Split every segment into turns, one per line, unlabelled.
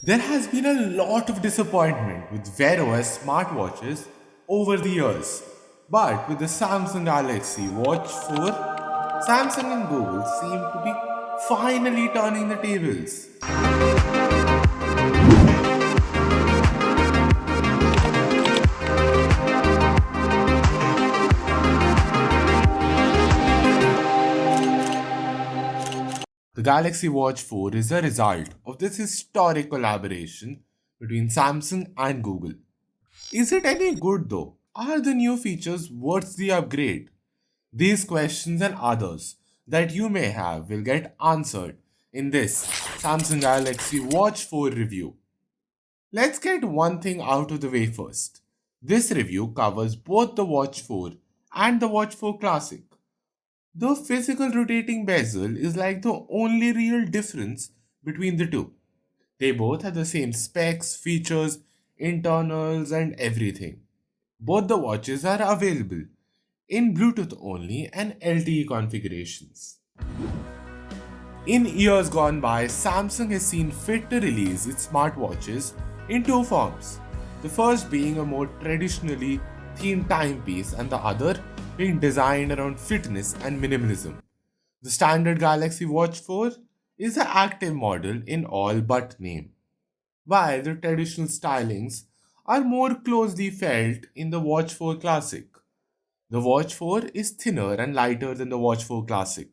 There has been a lot of disappointment with Wear OS smartwatches over the years. But with the Samsung Galaxy Watch 4, Samsung and Google seem to be finally turning the tables. The Galaxy Watch 4 is a result of this historic collaboration between Samsung and Google. Is it any good though? Are the new features worth the upgrade? These questions and others that you may have will get answered in this Samsung Galaxy Watch 4 review. Let's get one thing out of the way first. This review covers both the Watch 4 and the Watch 4 Classic. The physical rotating bezel is like the only real difference between the two. They both have the same specs, features, internals, and everything. Both the watches are available in Bluetooth only and LTE configurations. In years gone by, Samsung has seen fit to release its smartwatches in two forms. The first being a more traditionally themed timepiece, and the other being designed around fitness and minimalism. The standard Galaxy Watch 4 is the active model in all but name, while the traditional stylings are more closely felt in the Watch 4 Classic. The Watch 4 is thinner and lighter than the Watch 4 Classic.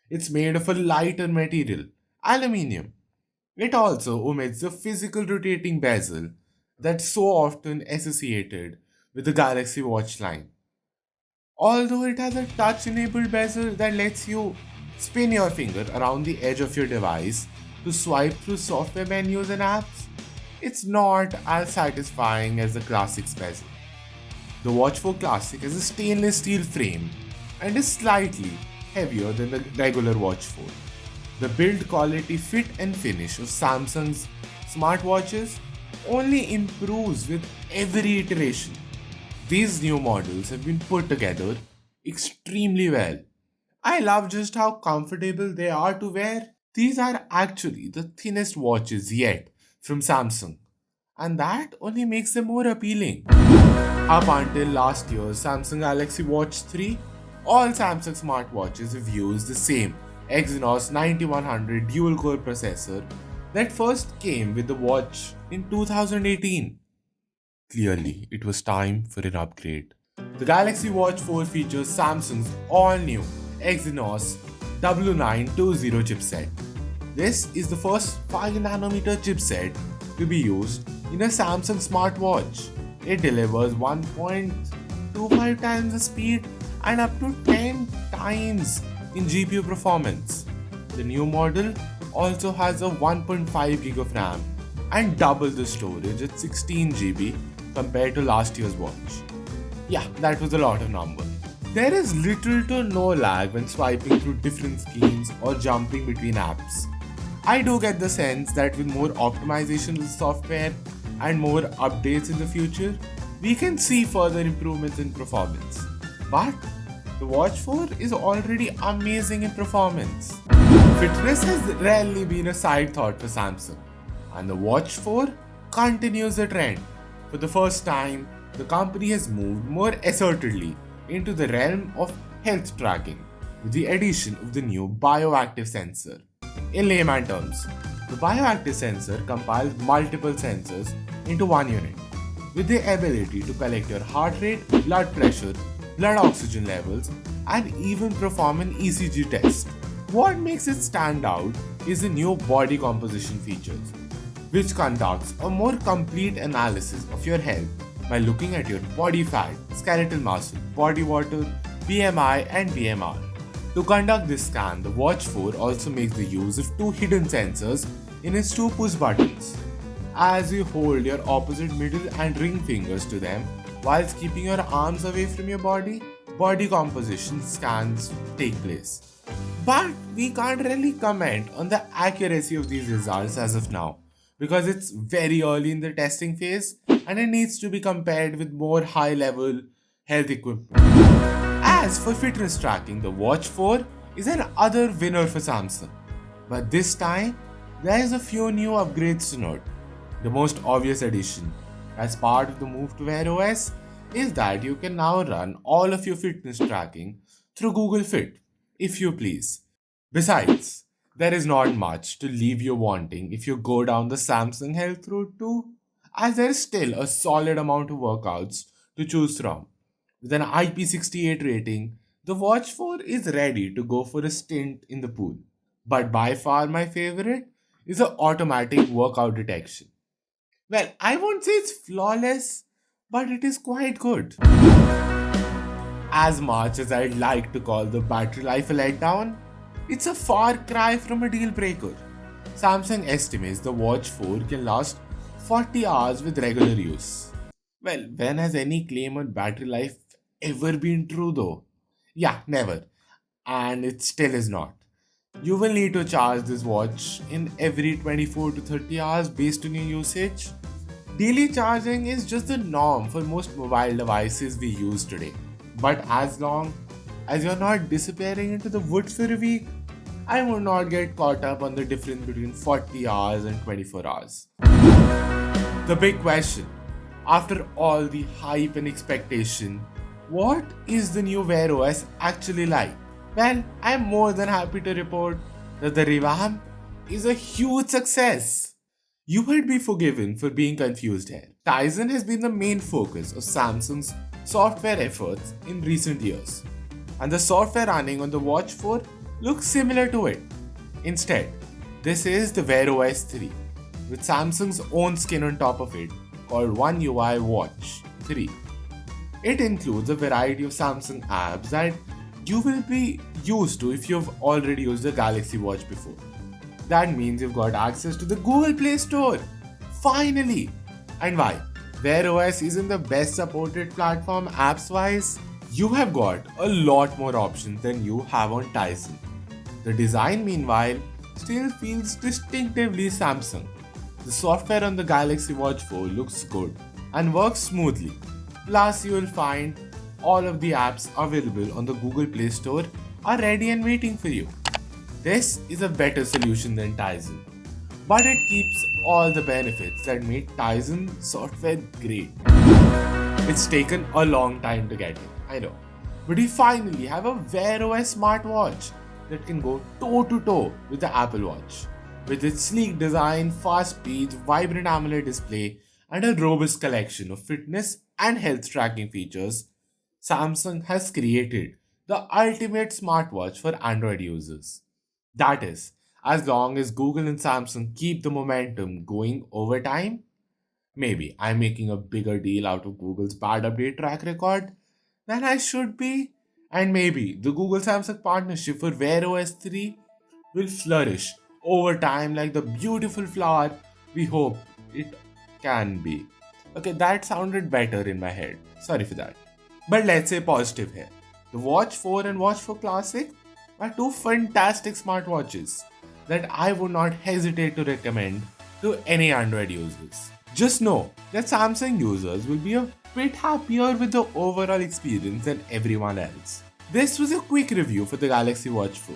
It's made of a lighter material, aluminium. It also omits the physical rotating bezel that's so often associated with the Galaxy Watch line. Although it has a touch enabled bezel that lets you spin your finger around the edge of your device to swipe through software menus and apps, it's not as satisfying as the Classic's bezel. The Watch 4 Classic has a stainless steel frame and is slightly heavier than the regular Watch 4. The build quality, fit and finish of Samsung's smartwatches only improves with every iteration. These new models have been put together extremely well. I love just how comfortable they are to wear. These are actually the thinnest watches yet from Samsung, and that only makes them more appealing. Up until last year, Samsung Galaxy Watch 3, all Samsung smartwatches have used the same Exynos 9100 dual-core processor that first came with the watch in 2018. Clearly, it was time for an upgrade. The Galaxy Watch 4 features Samsung's all-new Exynos 9920 chipset. This is the first 5nm chipset to be used in a Samsung smartwatch. It delivers 1.25 times the speed and up to 10 times in GPU performance. The new model also has a 1.5GB of RAM and double the storage at 16GB compared to last year's watch. Yeah, that was a lot of numbers. There is little to no lag when swiping through different screens or jumping between apps. I do get the sense that with more optimization of the software and more updates in the future, we can see further improvements in performance. But the Watch 4 is already amazing in performance. Fitness has rarely been a side thought for Samsung, and the Watch 4 continues the trend. For the first time, the company has moved more assertively into the realm of health tracking with the addition of the new bioactive sensor. In layman terms, the bioactive sensor compiles multiple sensors into one unit with the ability to collect your heart rate, blood pressure, blood oxygen levels, and even perform an ECG test. What makes it stand out is the new body composition features, which conducts a more complete analysis of your health by looking at your body fat, skeletal muscle, body water, BMI, and BMR. To conduct this scan, the Watch 4 also makes the use of two hidden sensors in its two push buttons. As you hold your opposite middle and ring fingers to them whilst keeping your arms away from your body composition scans take place. But we can't really comment on the accuracy of these results as of now, because it's very early in the testing phase and it needs to be compared with more high level health equipment. As for fitness tracking, the Watch 4 is another winner for Samsung. But this time, there is a few new upgrades to note. The most obvious addition as part of the move to Wear OS is that you can now run all of your fitness tracking through Google Fit, if you please. Besides, there is not much to leave you wanting if you go down the Samsung Health route too, as there is still a solid amount of workouts to choose from. With an IP68 rating, the Watch 4 is ready to go for a stint in the pool. But by far my favorite is the automatic workout detection. Well, I won't say it's flawless, but it is quite good. As much as I'd like to call the battery life a letdown, it's a far cry from a deal breaker. Samsung estimates the Watch 4 can last 40 hours with regular use. Well, when has any claim on battery life ever been true though? Yeah, never. And it still is not. You will need to charge this watch in every 24 to 30 hours based on your usage. Daily charging is just the norm for most mobile devices we use today. But as long as you're not disappearing into the woods for a week, I would not get caught up on the difference between 40 hours and 24 hours. The big question, after all the hype and expectation, what is the new Wear OS actually like? Well, I'm more than happy to report that the revamp is a huge success. You might be forgiven for being confused here. Tizen has been the main focus of Samsung's software efforts in recent years, and the software running on the Watch 4 looks similar to it. Instead, this is the Wear OS 3, with Samsung's own skin on top of it, called One UI Watch 3. It includes a variety of Samsung apps that you will be used to if you've already used the Galaxy Watch before. That means you've got access to the Google Play Store. Finally! And why? Wear OS isn't the best supported platform apps wise. You have got a lot more options than you have on Tizen. The design, meanwhile, still feels distinctively Samsung. The software on the Galaxy Watch 4 looks good and works smoothly. Plus, you will find all of the apps available on the Google Play Store are ready and waiting for you. This is a better solution than Tizen, but it keeps all the benefits that made Tizen software great. It's taken a long time to get it, I know, but we finally have a Wear OS smartwatch that can go toe to toe with the Apple Watch. With its sleek design, fast speed, vibrant AMOLED display, and a robust collection of fitness and health tracking features, Samsung has created the ultimate smartwatch for Android users. That is, as long as Google and Samsung keep the momentum going over time. Maybe I'm making a bigger deal out of Google's bad update track record than I should be, and maybe the Google Samsung partnership for Wear OS 3 will flourish over time like the beautiful flower we hope it can be. Okay, that sounded better in my head. Sorry for that. But let's say positive here. The Watch 4 and Watch 4 Classic are two fantastic smartwatches that I would not hesitate to recommend to any Android users. Just know that Samsung users will be a bit happier with the overall experience than everyone else. This was a quick review for the Galaxy Watch 4.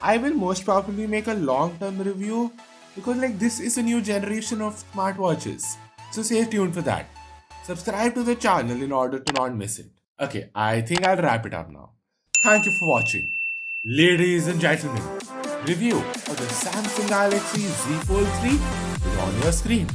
I will most probably make a long-term review because this is a new generation of smartwatches. So stay tuned for that. Subscribe to the channel in order to not miss it. Okay, I think I'll wrap it up now. Thank you for watching. Ladies and gentlemen, review of the Samsung Galaxy Z Fold 3 is on your screen.